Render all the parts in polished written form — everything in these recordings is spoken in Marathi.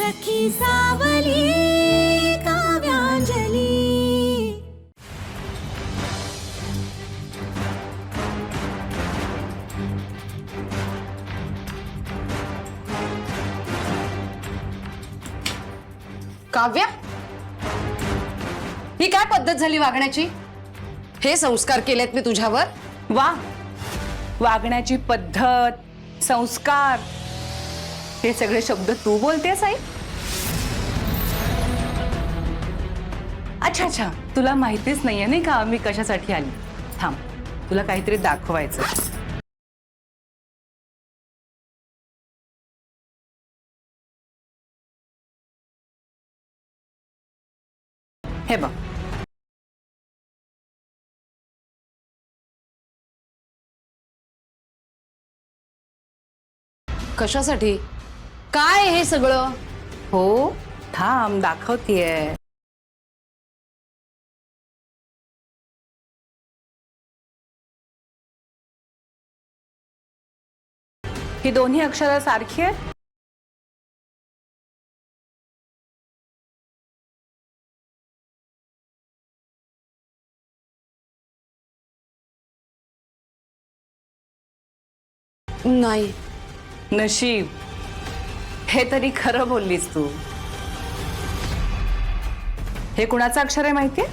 सखी सावली काव्यांजली। काव्या, ही काय पद्धत झाली वागण्याची? हे संस्कार केलेत मी तुझ्यावर? वा, वागण्याची पद्धत, संस्कार, हे सगळे शब्द तू बोलतेस आई? अच्छा अच्छा, तुला माहितीच नाहीये नाही का मी कशासाठी आली? थांब, तुला काहीतरी दाखवायचं। हे बघ, कशासाठी? काय हे सगळं? हो थांब दाखवतेय। ही दोन्ही अक्षरं सारखी आहेत? नाही। नशीब, हे तरी खरं बोललीस तू। हे कुणाचं अक्षर आहे माहितीये?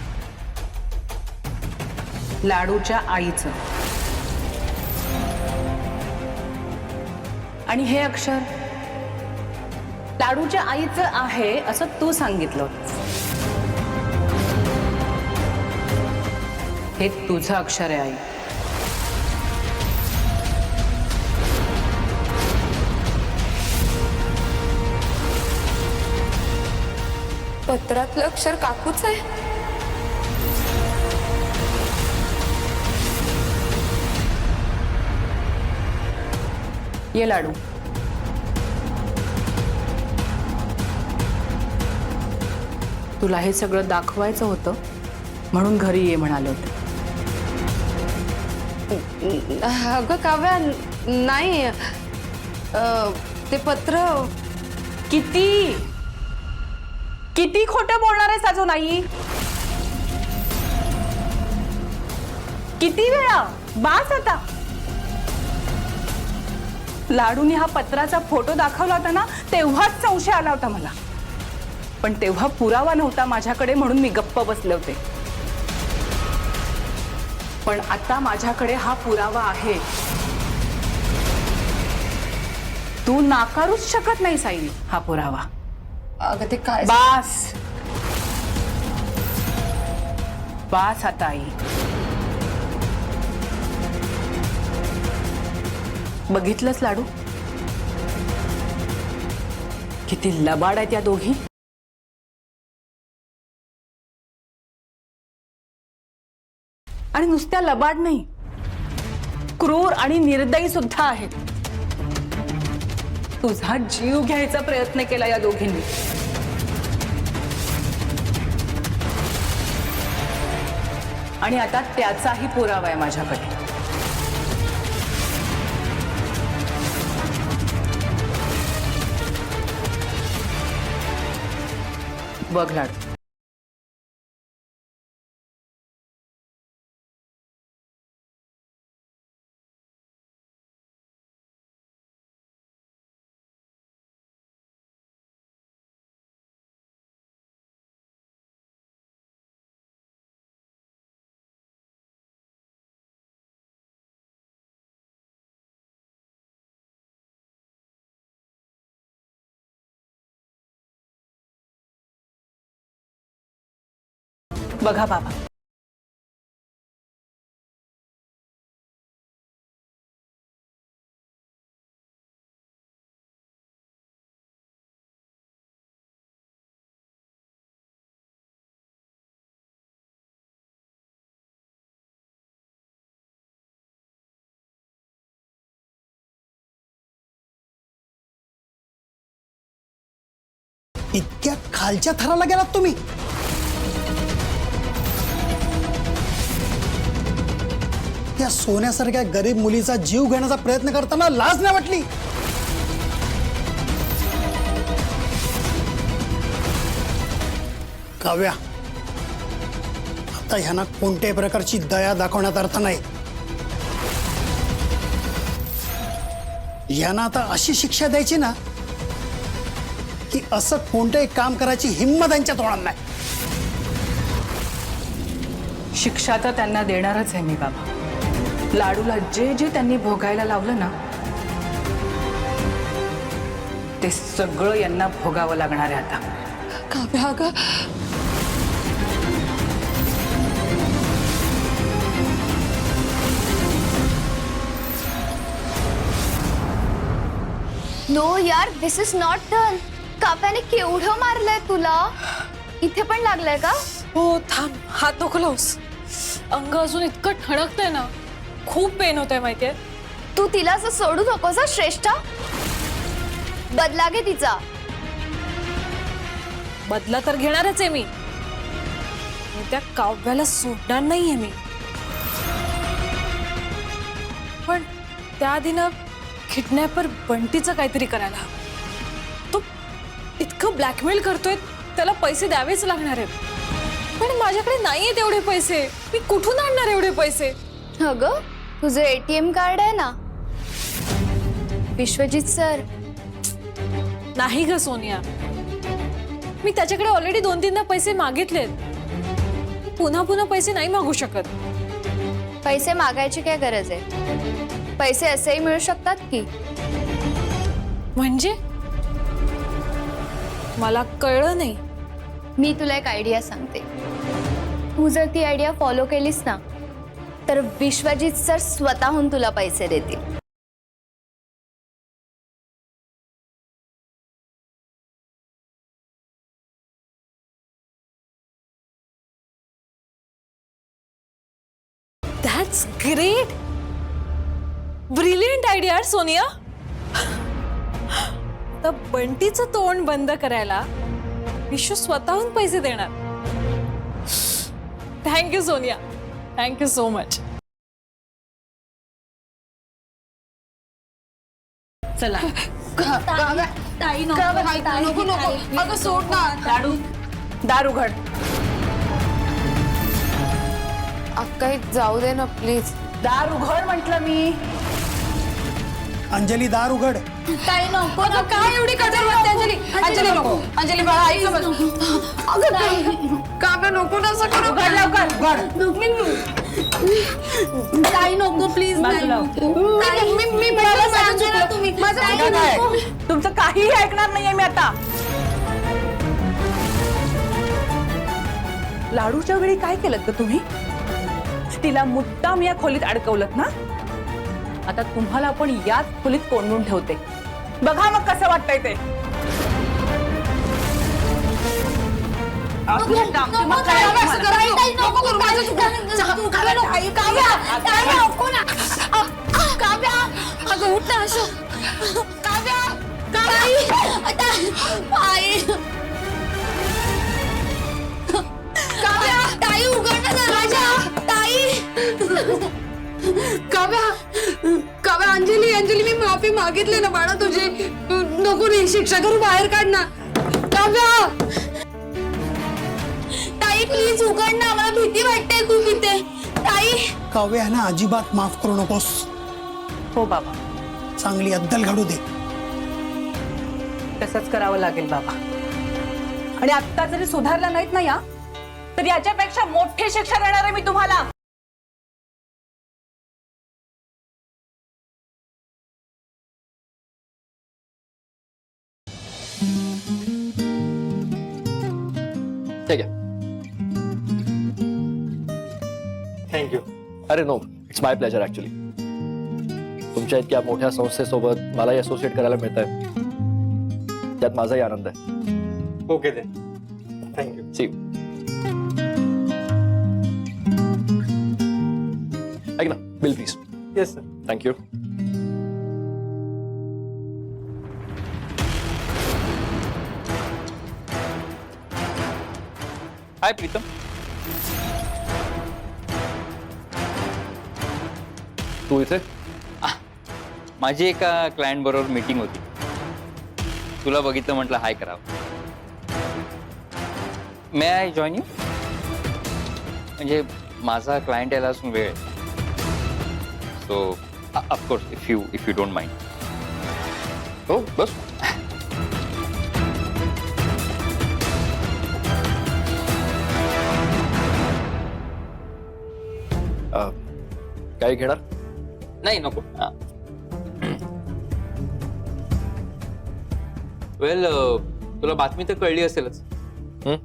लाडूच्या आईचं। आणि हे अक्षर लाडूच्या आईचं आहे असं तू सांगितलं होतंस। हे तुझं अक्षर आहे आई। पत्रातलं अक्षर काकूच आहे। ये लाडू, तुला हे सगळं दाखवायचं होतं म्हणून घरी ये म्हणाले होते। अगं काव्या, नाही, ते पत्र किती किती खोटं बोलणार आहेस अजून आई? किती वेळा? बास आता। लाडूने हा पत्राचा फोटो दाखवला होता ना, तेव्हाच संशय आला होता मला, पण तेव्हा पुरावा नव्हता माझ्याकडे म्हणून मी गप्प बसले होते। पण आता माझ्याकडे हा पुरावा आहे। तू नाकारूच शकत नाही साई हा पुरावा। अगं ते काय? बास बास आता आई। बघितलंस लाडू, किती लबाड आहेत या दोघी। आणि नुसत्या लबाड नाही, क्रूर आणि निर्दयी सुद्धा आहेत। तुझा जीव घ्यायचा प्रयत्न केला या दोघींनी। आणि आता त्याचाही पुरावा आहे माझ्याकडे। बघ लाडू, बघा बाबा, इतक्या खालच्या थराला गेलात तुम्ही? त्या सोन्यासारख्या गरीब मुलीचा जीव घेण्याचा प्रयत्न करताना लाज नाही वाटली? काव्या, आता ह्यांना कोणत्याही प्रकारची दया दाखवण्यात अर्थ नाही. ह्यांना आता अशी शिक्षा द्यायची ना की असं कोणतंही काम करायची हिंमत त्यांच्यात होणार नाही. शिक्षा तर त्यांना देणारच आहे मी बाबा. लाडूला जे जे त्यांनी भोगायला लावलं ना ते सगळं यांना भोगावं लागणार आहे आता. काव्या अगं, नो यार, दिस इज नॉट डन. काव्याने केवढं मारलंय तुला. इथे पण लागलंय का? हो थांब, हात नको लावूस. अंग अजून इतकं ठणकतंय ना, खूप पेन होतंय माहितीये. तू तिला असं सोडू नकोस हं, श्रेष्ठा. बदला घे तिचा. बदला तर घेणारच आहे मी, पण त्या काव्याला सोडणार नाहीये मी. पण त्याआधी ना किडनॅपर बंटीचं काहीतरी करायला हवं. तो इतकं ब्लॅकमेल करतोय, त्याला पैसे द्यावेच लागणार आहेत. पण माझ्याकडे नाहीये तेवढे पैसे. मी कुठून आणणार एवढे पैसे? अगं, तुझं ATM कार्ड आहे ना विश्वजित सर. नाही ग सोनिया, मी त्याच्याकडे ऑलरेडी 2-3दा पैसे मागितलेत. पुन्हा पुन्हा पैसे नाही मागू शकत. पैसे मागायची काय गरज आहे? पैसे असेही मिळू शकतात की. म्हणजे मला कळलं नाही. मी तुला एक आयडिया सांगते. तू जर ती आयडिया फॉलो केलीस ना तर विश्वजित सर स्वतःहून तुला पैसे देतील. That's great, brilliant idea Sonia. तर बंटीचं तोंड बंद करायला विश्व स्वतःहून पैसे देणार. Thank you Sonia, thank you so much. चला नको नको, अगं सोड ना. लाडू, दार उघड. अक्का जाऊ दे ना प्लीज. दार उघड म्हटलं मी. अंजली, दार उघड. काय नको ना, काय एवढी कठोर वाटते अंजली. अंजली नको, अंजली बाळा ऐक ना. काव्या नको ना असं करू. उघड लवकर. काही नको प्लीज. बाजूला हो. तुमचं काहीही ऐकणार नाहीये मी आता. लाडूच्या वेळी काय केलं ग तुम्ही? तिला मुद्दाम या खोलीत अडकवलं ना. आता तुम्हाला पण याच खोलीत कोंडून ठेवते. बघा मग कसं वाटतंय ते. काव्या, अंजली अंजली मी माफी मागितली ना बाळा तुझी. नको रे, शिक्षा करू, बाहेर काढ ना. काव्या, ताई प्लीज उघड ना, मला भीती वाटते खूप इथे. ताई. काव्या, ह्यांना अजिबात माफ करू नकोस. हो बाबा, चांगली अद्दल घडू दे. तसंच करावं लागेल बाबा. आणि आता जरी सुधारला नाहीत ना या, तर याच्यापेक्षा मोठी शिक्षा देणार आहे मी तुम्हाला. ठीक आहे. थँक्यू. अरे no, it's my pleasure actually. तुमच्या इतक्या मोठ्या संस्थेसोबत मलाही असोसिएट करायला मिळत आहे, त्यात माझाही आनंद आहे. ओके दे. थँक्यू. सी ऐक ना, bill please. Yes sir. Thank you. Hi Pritam. तू इथे? माझी एका क्लायंट बरोबर मीटिंग होती. तुला बघितलं, म्हटलं हाय करावं. मे आय जॉईन यू? म्हणजे माझा क्लायंट यायला असून वेळ आहे. So of course if you don't mind. हो बस. काही घेणार? नाही नको. वेल तुला बातमी तर कळली असेलच. हं?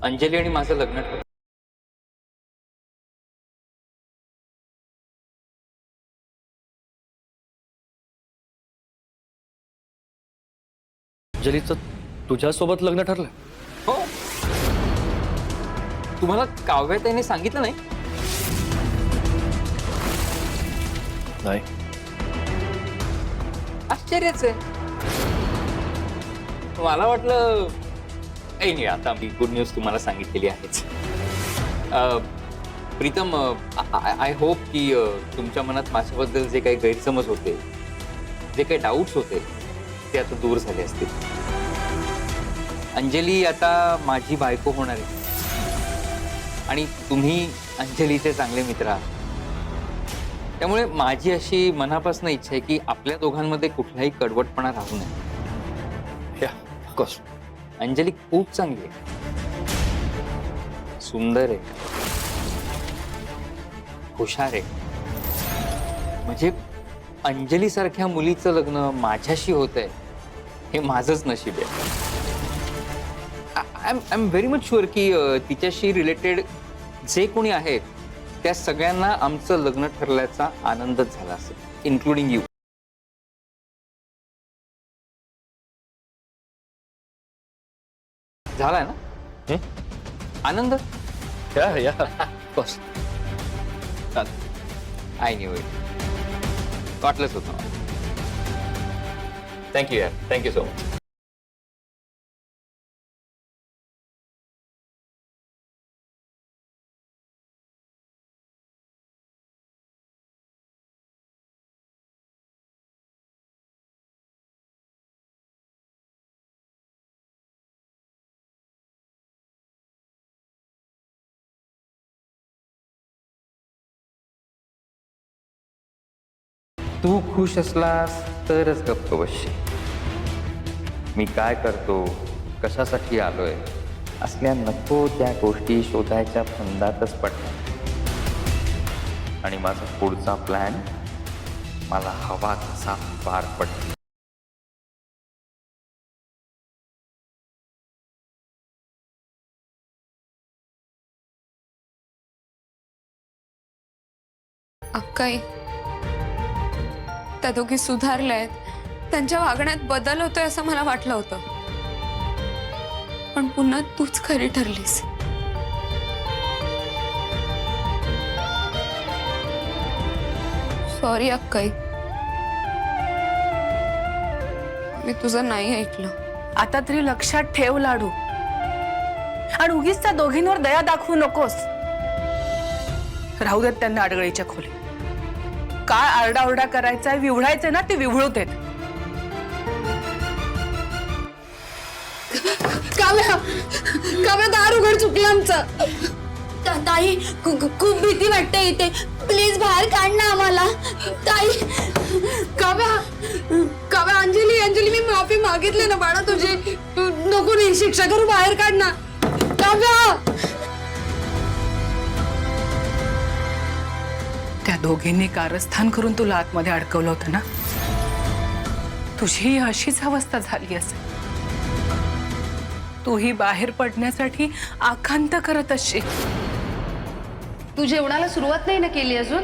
अंजली आणि माझं लग्न ठरलं. अंजलीचं तुझ्यासोबत लग्न ठरलं? हो. तुम्हाला काव्याताईने सांगितलं नाही? नाही. आश्चर्यच आहे. मला वाटलं नाही. आता मी गुड न्यूज तुम्हाला सांगितलेली आहेच. प्रीतम, आय होप की तुमच्या मनात माझ्याबद्दल जे काही गैरसमज होते, जे काही डाऊट्स होते, ते आता दूर झाले असतील. अंजली आता माझी बायको होणार आहे आणि तुम्ही अंजलीचे चांगले मित्र आहात. त्यामुळे माझी अशी मनापासून इच्छा आहे की आपल्या दोघांमध्ये कुठलाही कडवटपणा राहू नये. ऑफकोर्स. अंजली खूप चांगली आहे, सुंदर आहे, हुशार आहे. म्हणजे अंजली सारख्या मुलीचं लग्न माझ्याशी होत आहे हे माझंच नशीब आहे. I am very much sure की तिच्याशी रिलेटेड जे कोणी आहेत त्या सगळ्यांना आमचं लग्न ठरल्याचा आनंदच झाला असेल, इन्क्लुडिंग यू. झालाय ना आनंद? या ऑफकोर्स. I knew it. वाटलंच होतं. थँक्यू यार, थँक्यू सो मच. तू खुश असलास तरच गप्प बसशील. मी काय करतो, कशासाठी आलोय, असल्या नको त्या गोष्टी शोधायच्या फंदातच पडणार. आणि माझा पुढचा प्लॅन मला हवा तसा पार पडेल. अक्काई, त्या दोघी सुधारल्यात, त्यांच्या वागण्यात बदल होतोय असं मला वाटलं होतं. पण पुन्हा तूच खरी ठरलीस. सॉरी अक्काई, मी तुझं नाही ऐकलं. आता तरी लक्षात ठेव लाडू, आणि उगीच त्या दोघींवर दया दाखवू नकोस. राहू देत त्यांना अडगळीच्या खोली. काय आरडाओरडा करायचा, विवळायचं ना ते विवळू देत. काव्या, काव्या दार उघड, चुकलं आमचं. ताई खूप भीती वाटते इथे, प्लीज बाहेर काढ ना आम्हाला. ताई. काव्या, काव्या, अंजली, अंजली, मी माफी मागितली ना बाळा तुझी. नको नाही, शिक्षा करू, बाहेर काढ ना. काव्या. त्या दोघींनी कारस्थान करून तुला आतमध्ये अडकवलं होतं ना. तुझी अशीच अवस्था झाली असेल. तूही बाहेर पडण्यासाठी आकांत करत असशील. तू जेवणाला सुरुवात नाही ना केली अजून?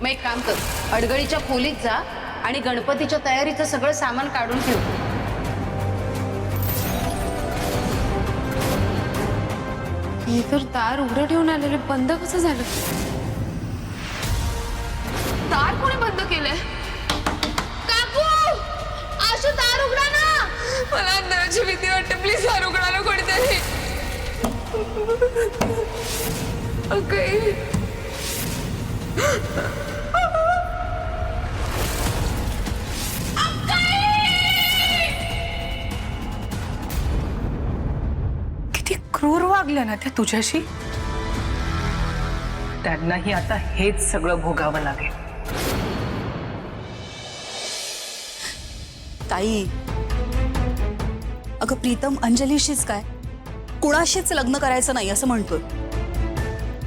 मग एक काम कर, अडगळीच्या खोलीत जा आणि गणपतीच्या तयारीचं सगळं सामान काढून ठेव. मी तर दार उघडं ठेवून आलेले, बंद कसं झालं? दार कोणी बंद केलंय? काकू, आशू दार उघडा ना. मला अंधाराची भीती वाटते, प्लीज दार उघडा ना कोणीतरी. अक्काई, किती क्रूर वागल्या ना त्या तुझ्याशी, त्यांनाही आता हेच सगळं भोगावं लागेल. ताई, अगं प्रीतम अंजलीशीच काय, कुणाशीच लग्न करायचं नाही असं म्हणतोय.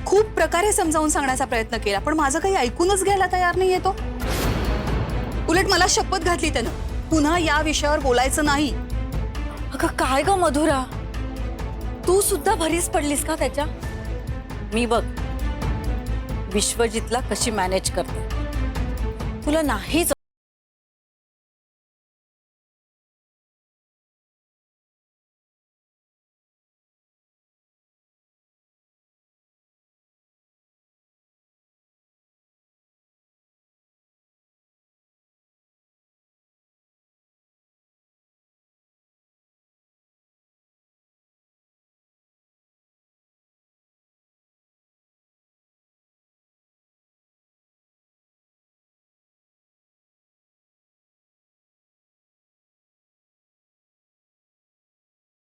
खूप प्रकारे समजावून सांगण्याचा प्रयत्न केला, पण माझं काही ऐकूनच घ्यायला तयार नाहीये तो. उलट मला शपथ घातली त्यानं, पुन्हा या विषयावर बोलायचं नाही. अगं काय ग मधुरा, तू सुद्धा भरीस पडलीस का त्याच्या? मी बघ विश्वजितला कशी मॅनेज करते, तुला नाहीच.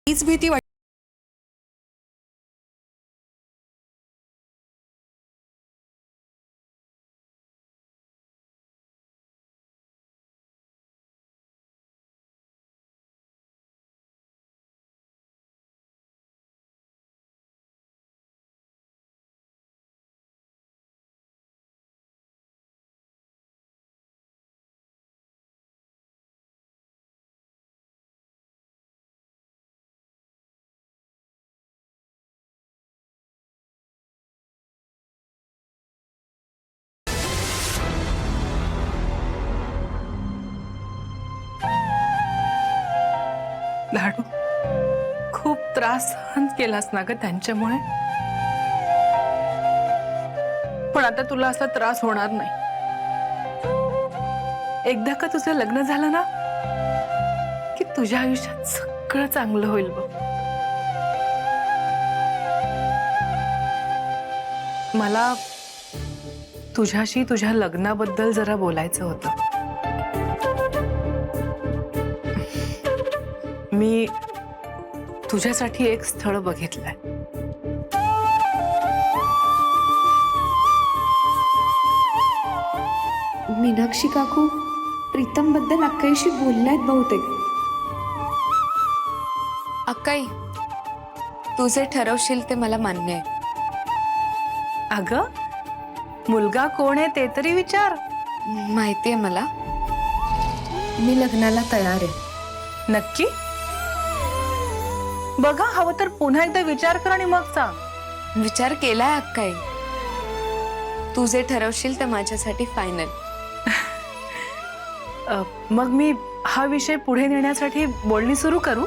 हीच भीती वाटते. लाडू, खूप त्रास सहन केलास ना ग त्यांच्यामुळे, पण आता तुला असा त्रास होणार नाही. एकदा का तुझं लग्न झालं ना की तुझ्या आयुष्यात सगळं चांगलं होईल बघ. मला तुझ्याशी तुझ्या लग्नाबद्दल जरा बोलायचं होतं. मी तुझ्यासाठी एक स्थळ बघितलंय. मीनाक्षी काकू प्रीतम बद्दल अक्काईशी बोलल्यात बहुतेक. अक्काई, तू जे ठरवशील ते मला मान्य आहे. अगं, मुलगा कोण आहे ते तरी विचार. माहितीये मला, मी लग्नाला तयार आहे. नक्की? बघा, हवं तर पुन्हा एकदा विचार कर आणि मग सांग. विचार केलाय अक्काई, तू जे ठरवशील ते माझ्यासाठी फायनल. मग मी हा विषय पुढे नेण्यासाठी बोलणी सुरू करू.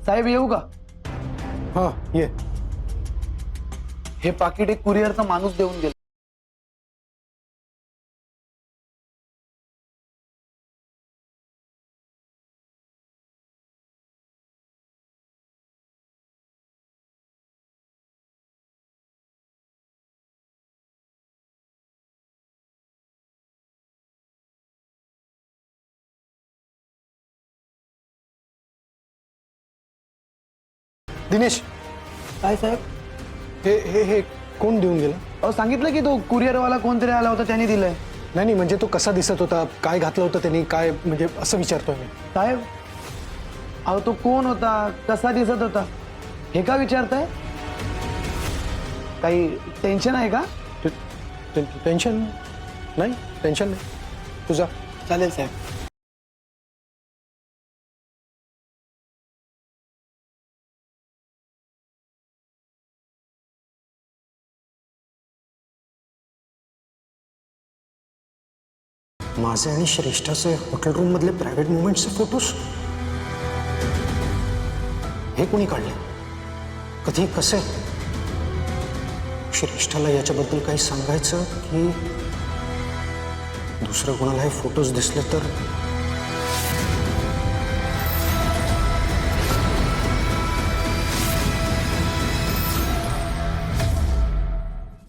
साहेब येऊ का? हां, ये. हे पाकिट एक कुरिअरचा माणूस देऊन गेला. दिनेश, काय साहेब? हे कोण देऊन गेलं? अहो सांगितलं की तो कुरिअरवाला कोणतरी आला होता त्याने दिलंय. नाही, म्हणजे तो कसा दिसत होता, काय घातलं होतं त्यांनी, काय म्हणजे असं विचारतोय मी. साहेब, अहो तो कोण होता, कसा दिसत होता हे का विचारताय? काही टेन्शन आहे का? टेन्शन नाही, टेन्शन नाही. तुझा चालेल साहेब. माझे आणि श्रेष्ठाचे हॉटेल रूम मधले प्रायव्हेट मुवमेंटचे फोटोज हे कोणी काढले, कधी, कसे? श्रेष्ठाला याच्याबद्दल काही सांगायचं की दुसरं कोणाला हे फोटोज दिसले तर